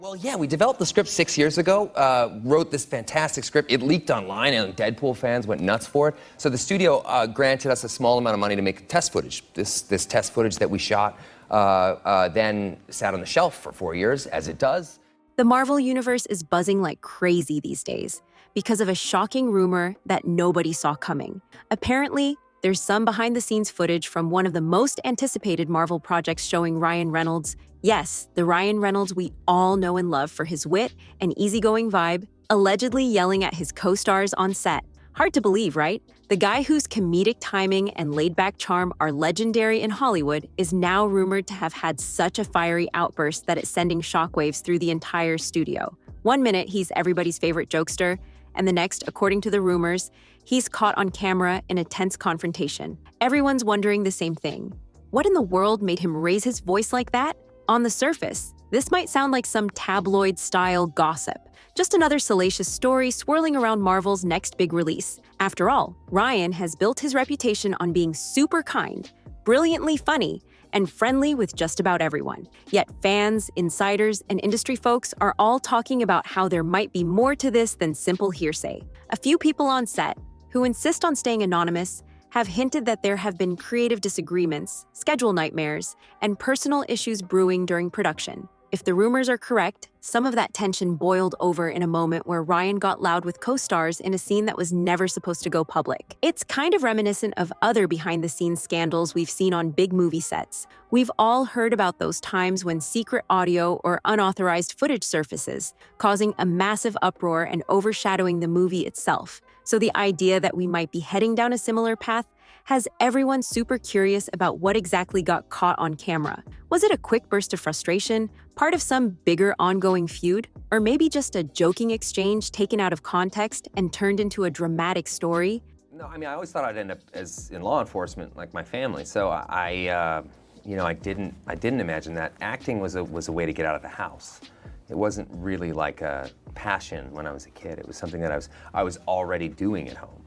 Well, yeah, we developed the script 6 years ago, wrote this fantastic script. It leaked online, and Deadpool fans went nuts for it. So the studio granted us a small amount of money to make test footage. This test footage that we shot then sat on the shelf for 4 years, as it does. The Marvel Universe is buzzing like crazy these days because of a shocking rumor that nobody saw coming. Apparently, there's some behind-the-scenes footage from one of the most anticipated Marvel projects showing Ryan Reynolds, yes, the Ryan Reynolds we all know and love for his wit and easygoing vibe, allegedly yelling at his co-stars on set. Hard to believe, right? The guy whose comedic timing and laid-back charm are legendary in Hollywood is now rumored to have had such a fiery outburst that it's sending shockwaves through the entire studio. One minute, he's everybody's favorite jokester, and the next, according to the rumors, he's caught on camera in a tense confrontation. Everyone's wondering the same thing. What in the world made him raise his voice like that? On the surface, this might sound like some tabloid-style gossip. Just another salacious story swirling around Marvel's next big release. After all, Ryan has built his reputation on being super kind, brilliantly funny, and friendly with just about everyone. Yet fans, insiders, and industry folks are all talking about how there might be more to this than simple hearsay. A few people on set, who insist on staying anonymous, have hinted that there have been creative disagreements, schedule nightmares, and personal issues brewing during production. If the rumors are correct, some of that tension boiled over in a moment where Ryan got loud with co-stars in a scene that was never supposed to go public. It's kind of reminiscent of other behind-the-scenes scandals we've seen on big movie sets. We've all heard about those times when secret audio or unauthorized footage surfaces, causing a massive uproar and overshadowing the movie itself. So the idea that we might be heading down a similar path has everyone super curious about what exactly got caught on camera. Was it a quick burst of frustration, part of some bigger ongoing feud, or maybe just a joking exchange taken out of context and turned into a dramatic story? No, I mean, I always thought I'd end up as in law enforcement, like my family. So I didn't imagine that acting was a way to get out of the house. It wasn't really like a passion when I was a kid. It was something that I was already doing at home,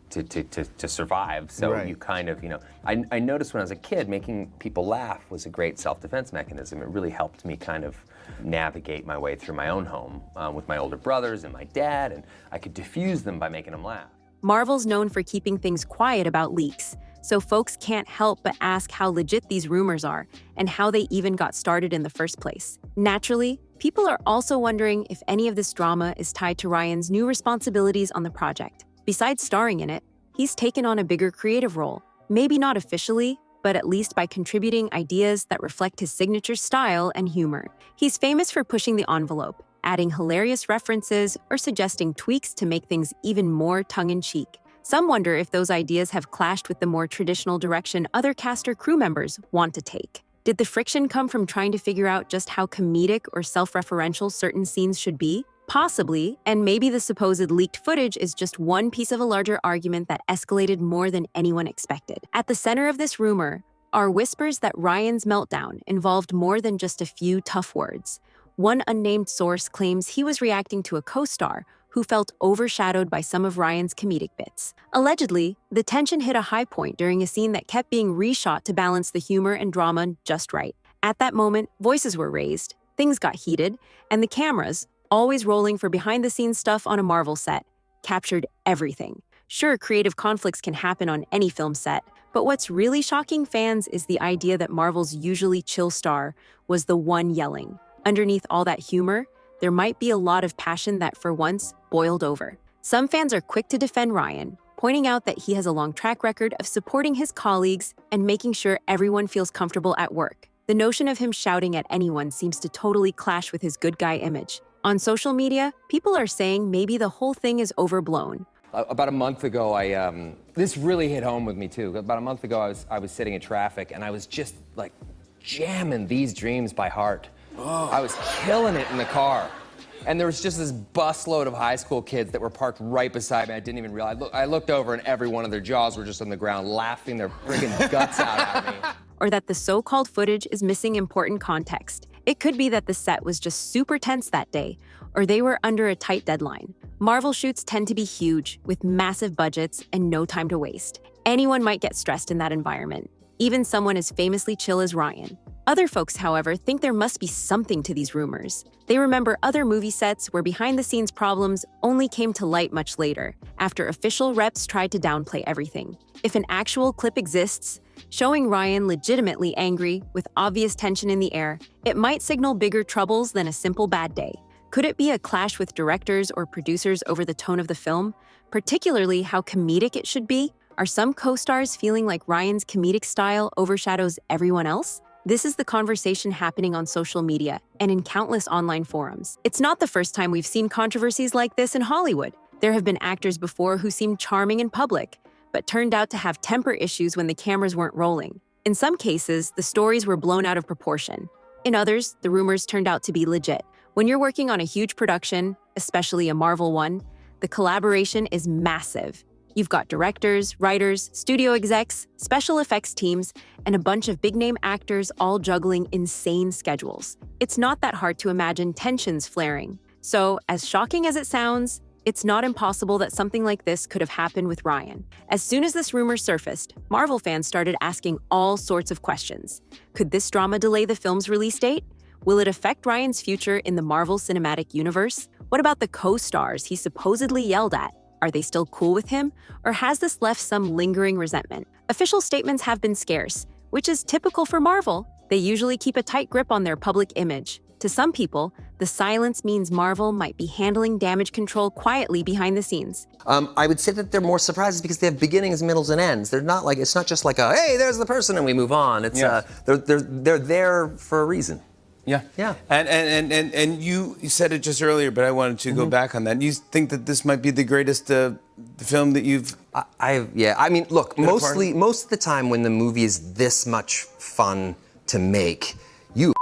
to survive. So right. You kind of, I noticed when I was a kid, making people laugh was a great self-defense mechanism. It really helped me kind of navigate my way through my own home with my older brothers and my dad, and I could diffuse them by making them laugh. Marvel's known for keeping things quiet about leaks, so folks can't help but ask how legit these rumors are and how they even got started in the first place. Naturally, people are also wondering if any of this drama is tied to Ryan's new responsibilities on the project. Besides starring in it, he's taken on a bigger creative role, maybe not officially, but at least by contributing ideas that reflect his signature style and humor. He's famous for pushing the envelope, adding hilarious references or suggesting tweaks to make things even more tongue-in-cheek. Some wonder if those ideas have clashed with the more traditional direction other cast or crew members want to take. Did the friction come from trying to figure out just how comedic or self-referential certain scenes should be? Possibly, and maybe the supposed leaked footage is just one piece of a larger argument that escalated more than anyone expected. At the center of this rumor are whispers that Ryan's meltdown involved more than just a few tough words. One unnamed source claims he was reacting to a co-star who felt overshadowed by some of Ryan's comedic bits. Allegedly, the tension hit a high point during a scene that kept being reshot to balance the humor and drama just right. At that moment, voices were raised, things got heated, and the cameras, always rolling for behind-the-scenes stuff on a Marvel set, captured everything. Sure, creative conflicts can happen on any film set, but what's really shocking fans is the idea that Marvel's usually chill star was the one yelling. Underneath all that humor, there might be a lot of passion that, for once, boiled over. Some fans are quick to defend Ryan, pointing out that he has a long track record of supporting his colleagues and making sure everyone feels comfortable at work. The notion of him shouting at anyone seems to totally clash with his good guy image. On social media, people are saying maybe the whole thing is overblown. About a month ago, this really hit home with me too. About a month ago, I was sitting in traffic and I was just like jamming These Dreams by heart. Oh. I was killing it in the car. And there was just this busload of high school kids that were parked right beside me. I didn't even realize. I looked over and every one of their jaws were just on the ground laughing their friggin' guts out at me. Or that the so-called footage is missing important context. It could be that the set was just super tense that day, or they were under a tight deadline. Marvel shoots tend to be huge, with massive budgets and no time to waste. Anyone might get stressed in that environment, even someone as famously chill as Ryan. Other folks, however, think there must be something to these rumors. They remember other movie sets where behind-the-scenes problems only came to light much later, after official reps tried to downplay everything. If an actual clip exists, showing Ryan legitimately angry, with obvious tension in the air, it might signal bigger troubles than a simple bad day. Could it be a clash with directors or producers over the tone of the film, particularly how comedic it should be? Are some co-stars feeling like Ryan's comedic style overshadows everyone else? This is the conversation happening on social media and in countless online forums. It's not the first time we've seen controversies like this in Hollywood. There have been actors before who seemed charming in public, but turned out to have temper issues when the cameras weren't rolling. In some cases, the stories were blown out of proportion. In others, the rumors turned out to be legit. When you're working on a huge production, especially a Marvel one, the collaboration is massive. You've got directors, writers, studio execs, special effects teams, and a bunch of big-name actors all juggling insane schedules. It's not that hard to imagine tensions flaring. So, as shocking as it sounds, it's not impossible that something like this could have happened with Ryan. As soon as this rumor surfaced, Marvel fans started asking all sorts of questions. Could this drama delay the film's release date? Will it affect Ryan's future in the Marvel Cinematic Universe? What about the co-stars he supposedly yelled at? Are they still cool with him, or has this left some lingering resentment? Official statements have been scarce, which is typical for Marvel. They usually keep a tight grip on their public image. To some people, the silence means Marvel might be handling damage control quietly behind the scenes. I would say that they're more surprises because they have beginnings, middles, and ends. They're not like, it's not just like hey, there's the person and we move on. It's they're there for a reason. Yeah. Yeah. And you said it just earlier, but I wanted to go back on that. You think that this might be the greatest film that you've... I mean, look, most of the time when the movie is this much fun to make, you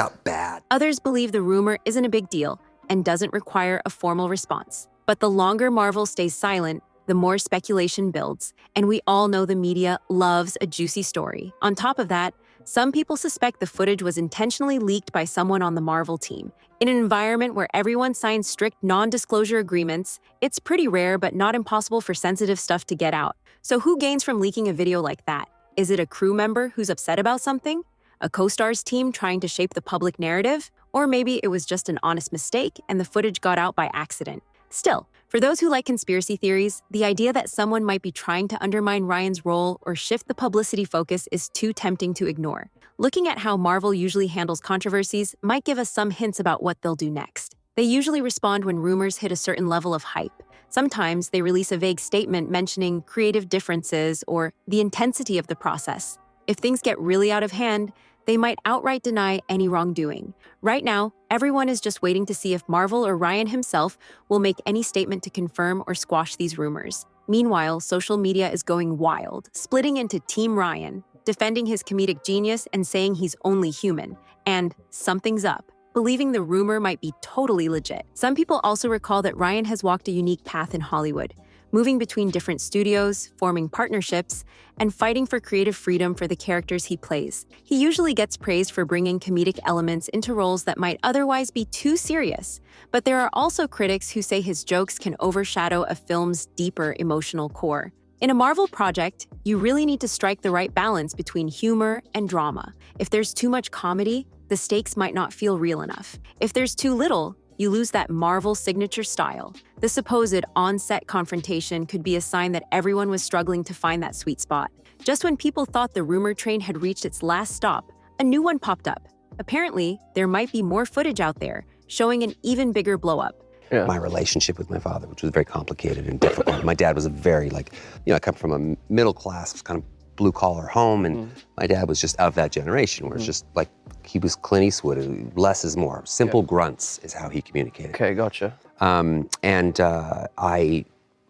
out bad. Others believe the rumor isn't a big deal and doesn't require a formal response. But the longer Marvel stays silent, the more speculation builds. And we all know the media loves a juicy story. On top of that, some people suspect the footage was intentionally leaked by someone on the Marvel team. In an environment where everyone signs strict non-disclosure agreements, it's pretty rare but not impossible for sensitive stuff to get out. So who gains from leaking a video like that? Is it a crew member who's upset about something? A co-star's team trying to shape the public narrative? Or maybe it was just an honest mistake and the footage got out by accident. Still, for those who like conspiracy theories, the idea that someone might be trying to undermine Ryan's role or shift the publicity focus is too tempting to ignore. Looking at how Marvel usually handles controversies might give us some hints about what they'll do next. They usually respond when rumors hit a certain level of hype. Sometimes they release a vague statement mentioning creative differences or the intensity of the process. If things get really out of hand, they might outright deny any wrongdoing. Right now, everyone is just waiting to see if Marvel or Ryan himself will make any statement to confirm or squash these rumors. Meanwhile, social media is going wild, splitting into Team Ryan, defending his comedic genius and saying he's only human, and something's up, believing the rumor might be totally legit. Some people also recall that Ryan has walked a unique path in Hollywood, moving between different studios, forming partnerships, and fighting for creative freedom for the characters he plays. He usually gets praised for bringing comedic elements into roles that might otherwise be too serious, but there are also critics who say his jokes can overshadow a film's deeper emotional core. In a Marvel project, you really need to strike the right balance between humor and drama. If there's too much comedy, the stakes might not feel real enough. If there's too little, you lose that Marvel signature style. The supposed on-set confrontation could be a sign that everyone was struggling to find that sweet spot. Just when people thought the rumor train had reached its last stop, a new one popped up. Apparently, there might be more footage out there, showing an even bigger blow-up. Yeah. My relationship with my father, which was very complicated and difficult. My dad was a very, I come from a middle-class kind of blue-collar home, and my dad was just of that generation where it's just like, he was Clint Eastwood, less is more. Simple grunts is how he communicated. Okay, gotcha. I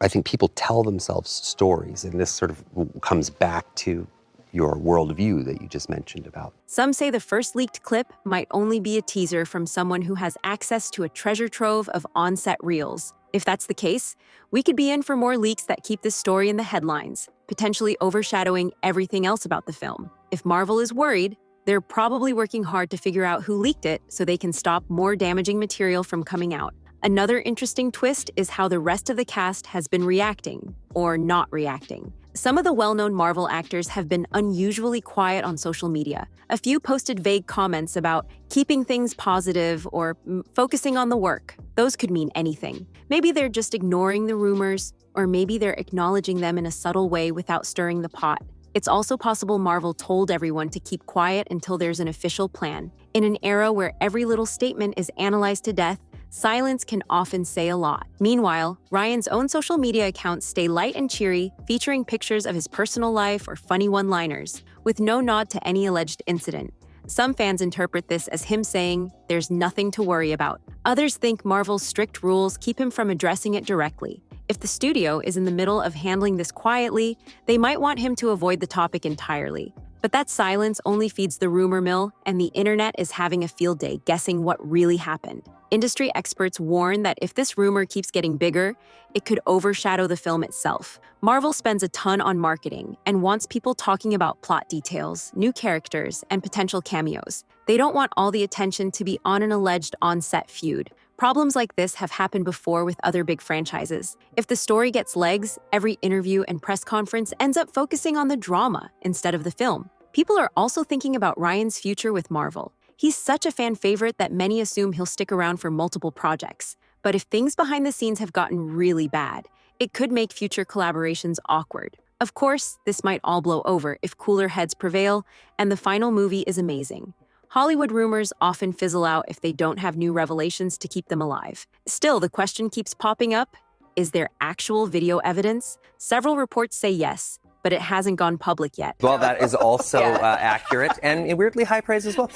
think people tell themselves stories, and this sort of comes back to your worldview that you just mentioned about. Some say the first leaked clip might only be a teaser from someone who has access to a treasure trove of on-set reels. If that's the case, we could be in for more leaks that keep this story in the headlines, potentially overshadowing everything else about the film. If Marvel is worried, they're probably working hard to figure out who leaked it so they can stop more damaging material from coming out. Another interesting twist is how the rest of the cast has been reacting, or not reacting. Some of the well-known Marvel actors have been unusually quiet on social media. A few posted vague comments about keeping things positive or focusing on the work. Those could mean anything. Maybe they're just ignoring the rumors, or maybe they're acknowledging them in a subtle way without stirring the pot. It's also possible Marvel told everyone to keep quiet until there's an official plan. In an era where every little statement is analyzed to death, silence can often say a lot. Meanwhile, Ryan's own social media accounts stay light and cheery, featuring pictures of his personal life or funny one-liners, with no nod to any alleged incident. Some fans interpret this as him saying, "There's nothing to worry about." Others think Marvel's strict rules keep him from addressing it directly. If the studio is in the middle of handling this quietly, they might want him to avoid the topic entirely. But that silence only feeds the rumor mill, and the internet is having a field day guessing what really happened. Industry experts warn that if this rumor keeps getting bigger, it could overshadow the film itself. Marvel spends a ton on marketing and wants people talking about plot details, new characters, and potential cameos. They don't want all the attention to be on an alleged on-set feud. Problems like this have happened before with other big franchises. If the story gets legs, every interview and press conference ends up focusing on the drama instead of the film. People are also thinking about Ryan's future with Marvel. He's such a fan favorite that many assume he'll stick around for multiple projects. But if things behind the scenes have gotten really bad, it could make future collaborations awkward. Of course, this might all blow over if cooler heads prevail and the final movie is amazing. Hollywood rumors often fizzle out if they don't have new revelations to keep them alive. Still, the question keeps popping up, is there actual video evidence? Several reports say yes, but it hasn't gone public yet. Well, that is also accurate and weirdly high praise as well.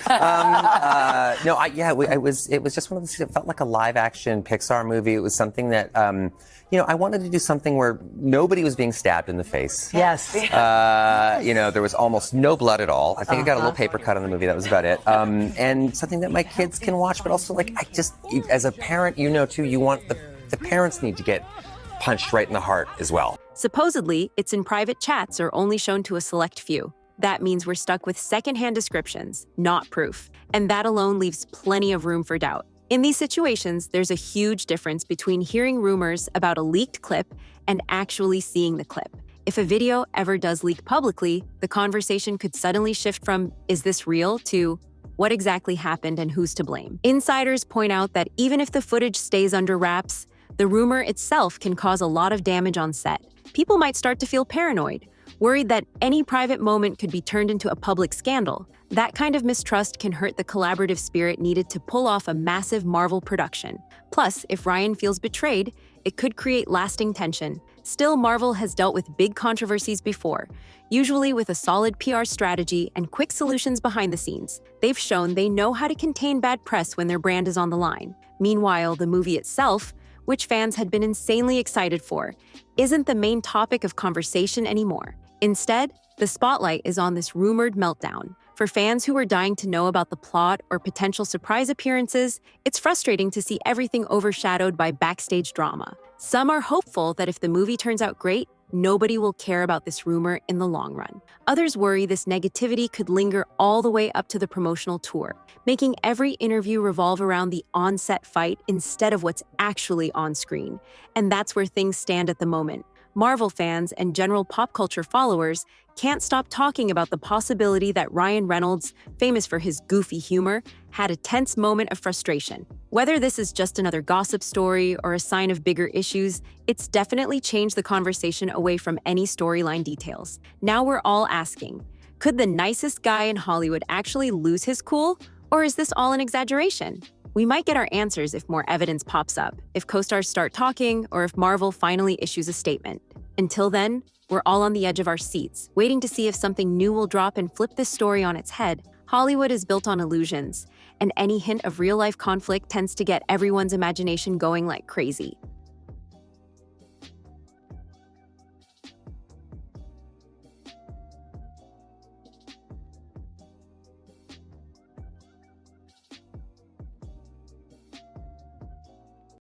It was just one of those. It felt like a live-action Pixar movie. It was something that, I wanted to do something where nobody was being stabbed in the face. Yes. There was almost no blood at all. I think I got a little paper cut on the movie. That was about it. And something that my kids can watch, but also as a parent, too, you want the parents need to get punched right in the heart as well. Supposedly, it's in private chats or only shown to a select few. That means we're stuck with secondhand descriptions, not proof. And that alone leaves plenty of room for doubt. In these situations, there's a huge difference between hearing rumors about a leaked clip and actually seeing the clip. If a video ever does leak publicly, the conversation could suddenly shift from, "Is this real?" to, "What exactly happened and who's to blame?" Insiders point out that even if the footage stays under wraps, the rumor itself can cause a lot of damage on set. People might start to feel paranoid, worried that any private moment could be turned into a public scandal. That kind of mistrust can hurt the collaborative spirit needed to pull off a massive Marvel production. Plus, if Ryan feels betrayed, it could create lasting tension. Still, Marvel has dealt with big controversies before, usually with a solid PR strategy and quick solutions behind the scenes. They've shown they know how to contain bad press when their brand is on the line. Meanwhile, the movie itself, which fans had been insanely excited for, isn't the main topic of conversation anymore. Instead, the spotlight is on this rumored meltdown. For fans who are dying to know about the plot or potential surprise appearances, it's frustrating to see everything overshadowed by backstage drama. Some are hopeful that if the movie turns out great, nobody will care about this rumor in the long run. Others worry this negativity could linger all the way up to the promotional tour, making every interview revolve around the on-set fight instead of what's actually on screen. And that's where things stand at the moment. Marvel fans and general pop culture followers can't stop talking about the possibility that Ryan Reynolds, famous for his goofy humor, had a tense moment of frustration. Whether this is just another gossip story or a sign of bigger issues, it's definitely changed the conversation away from any storyline details. Now we're all asking, could the nicest guy in Hollywood actually lose his cool? Or is this all an exaggeration? We might get our answers if more evidence pops up, if co-stars start talking, or if Marvel finally issues a statement. Until then, we're all on the edge of our seats, waiting to see if something new will drop and flip this story on its head. Hollywood is built on illusions, and any hint of real-life conflict tends to get everyone's imagination going like crazy.